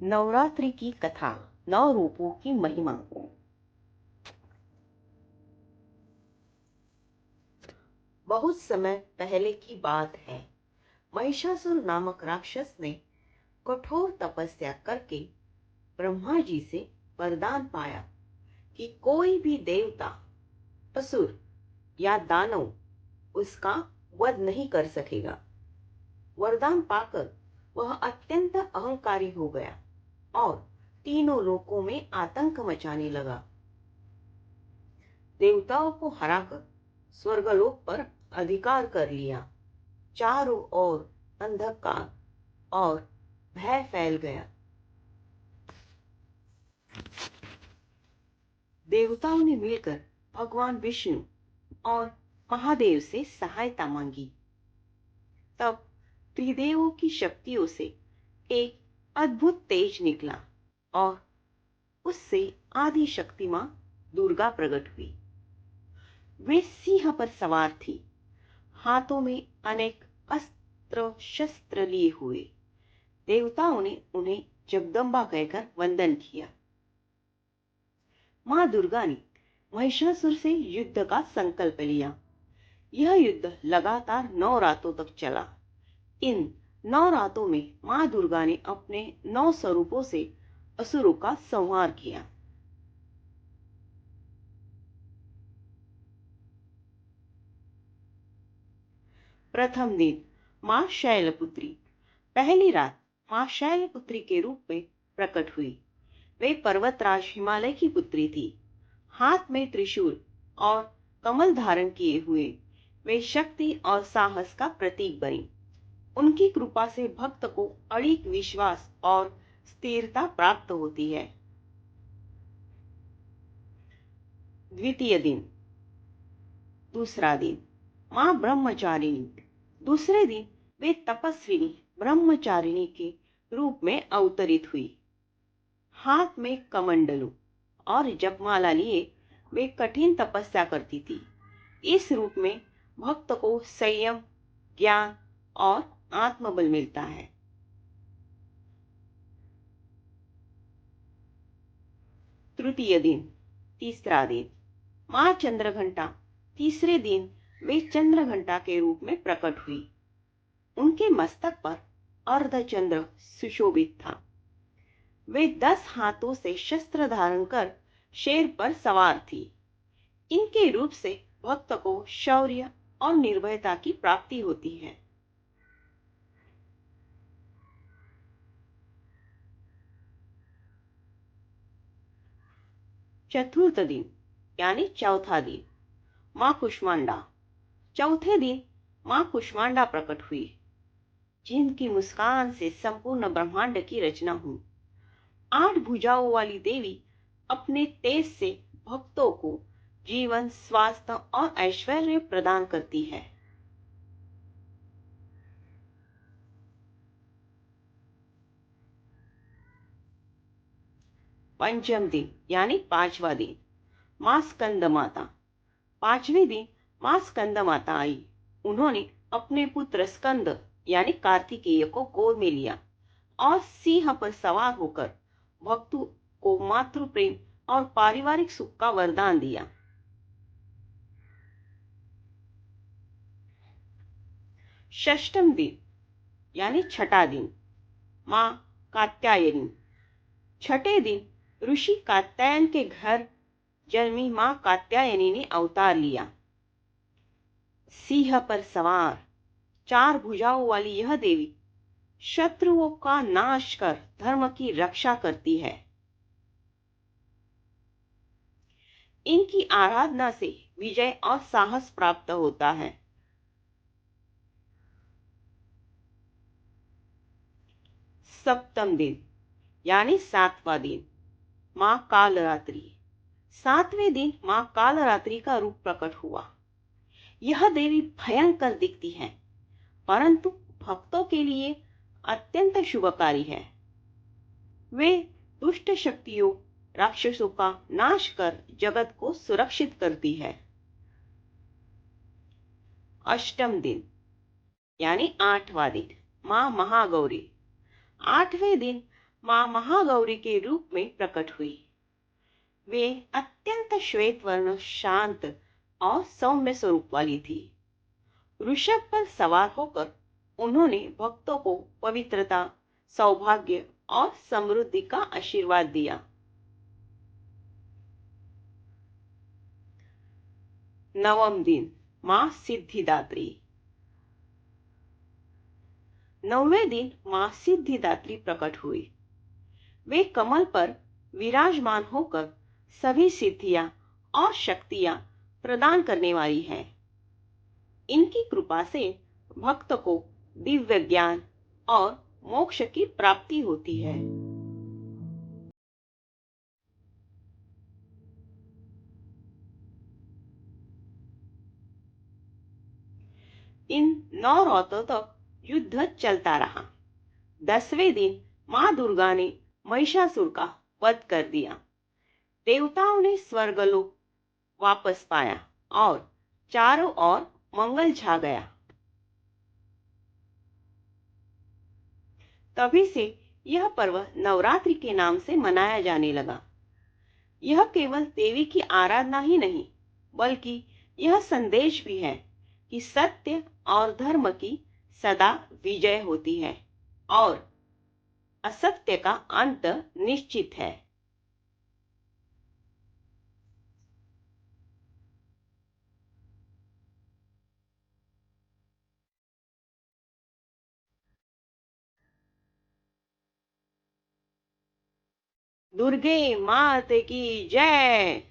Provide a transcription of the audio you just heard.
नवरात्रि की कथा, नौ रूपों की महिमा। बहुत समय पहले की बात है। महिषासुर नामक राक्षस ने कठोर तपस्या करके ब्रह्मा जी से वरदान पाया कि कोई भी देवता, असुर या दानव उसका वध नहीं कर सकेगा। वरदान पाकर वह अत्यंत अहंकारी हो गया और तीनों लोकों में आतंक मचाने लगा। देवताओं को हराकर स्वर्गलोक पर अधिकार कर लिया। चारों ओर अंधकार और भय फैल गया। देवताओं ने मिलकर भगवान विष्णु और महादेव से सहायता मांगी। तब त्रिदेवों की शक्तियों से एक अद्भुत तेज निकला और उससे आदि शक्ति मां दुर्गा प्रकट हुई। वे सिंह पर सवार थी, हाथों में अनेक अस्त्र शस्त्र लिए हुए। देवताओं ने उन्हें जगदम्बा कहकर वंदन किया। मां दुर्गा ने महिषासुर से युद्ध का संकल्प लिया। यह युद्ध लगातार 9 रातों तक चला। इन 9 रातों में मां दुर्गा ने अपने 9 स्वरूपों से असुरों का संहार किया। प्रथम दिन मां शैलपुत्री। पहली रात मां शैलपुत्री के रूप में प्रकट हुई। वे पर्वतराज हिमालय की पुत्री थी। हाथ में त्रिशूल और कमल धारण किए हुए वे शक्ति और साहस का प्रतीक बनी। उनकी कृपा से भक्त को अड़िग विश्वास और स्थिरता प्राप्त होती है। द्वितीय दिन, दूसरा दिन, मां ब्रह्मचारिणी। दूसरे दिन वे तपस्विनी ब्रह्मचारिणी के रूप में अवतरित हुई। हाथ में कमंडलू और जपमाला लिए वे कठिन तपस्या करती थी। इस रूप में भक्त को संयम, ज्ञान और आत्मबल मिलता है। तृतीय दिन, तीसरा दिन, मां चंद्रघंटा। तीसरे दिन वे चंद्रघंटा के रूप में प्रकट हुई। उनके मस्तक पर अर्धचंद्र सुशोभित था। वे 10 हाथों से शस्त्र धारण कर शेर पर सवार थी। इनके रूप से भक्त को शौर्य और निर्भयता की प्राप्ति होती है। चतुर्थ दिन यानी चौथा दिन, मां कुष्मांडा। चौथे दिन मां कुष्मांडा प्रकट हुई, जिनकी मुस्कान से संपूर्ण ब्रह्मांड की रचना हुई। 8 भुजाओं वाली देवी अपने तेज से भक्तों को जीवन, स्वास्थ्य और ऐश्वर्य प्रदान करती है। पंचम दिन यानी 5वां दिन, मां स्कंद माता। 5वें दिन मां स्कंद माता आई। उन्होंने अपने पुत्र स्कंद यानी कार्तिकेय को गोद में लिया और सिंह पर सवार होकर भक्तों को मातृ प्रेम और पारिवारिक सुख का वरदान दिया। षष्ठम दिन यानी छठा दिन, मां कात्यायनी। छठे दिन ऋषि कात्यायन के घर जन्मी मां कात्यायनी ने अवतार लिया। सिंह पर सवार 4 भुजाओं वाली यह देवी शत्रुओं का नाश कर धर्म की रक्षा करती है। इनकी आराधना से विजय और साहस प्राप्त होता है। सप्तम दिन यानी 7वां दिन, मां कालरात्रि। 7वें दिन मां कालरात्रि का रूप प्रकट हुआ। यह देवी भयंकर दिखती है, परंतु भक्तों के लिए अत्यंत शुभकारी है। वे दुष्ट शक्तियों, राक्षसों का नाश कर जगत को सुरक्षित करती है। अष्टम दिन यानी 8वां दिन, मां महागौरी। 8वें दिन मां महागौरी के रूप में प्रकट हुई। वे अत्यंत श्वेत वर्ण, शांत और सौम्य स्वरूप वाली थी। ऋषभ पर सवार होकर उन्होंने भक्तों को पवित्रता, सौभाग्य और समृद्धि का आशीर्वाद दिया। नवम दिन, मां सिद्धिदात्री। नौवें दिन मां सिद्धिदात्री प्रकट हुई। वे कमल पर विराजमान होकर सभी सिद्धियां और शक्तियां प्रदान करने वाली है। इनकी कृपा से भक्त को दिव्य ज्ञान और मोक्ष की प्राप्ति होती है। इन 9 रातों तक युद्ध चलता रहा। 10वें दिन मां दुर्गा ने महिषासुर का वध कर दिया। देवताओं ने स्वर्गलोक वापस पाया और चारों ओर मंगल छा गया। तभी से यह पर्व नवरात्रि के नाम से मनाया जाने लगा। यह केवल देवी की आराधना ही नहीं, बल्कि यह संदेश भी है कि सत्य और धर्म की सदा विजय होती है और असत्य का अंत निश्चित है। दुर्गे मात की जय।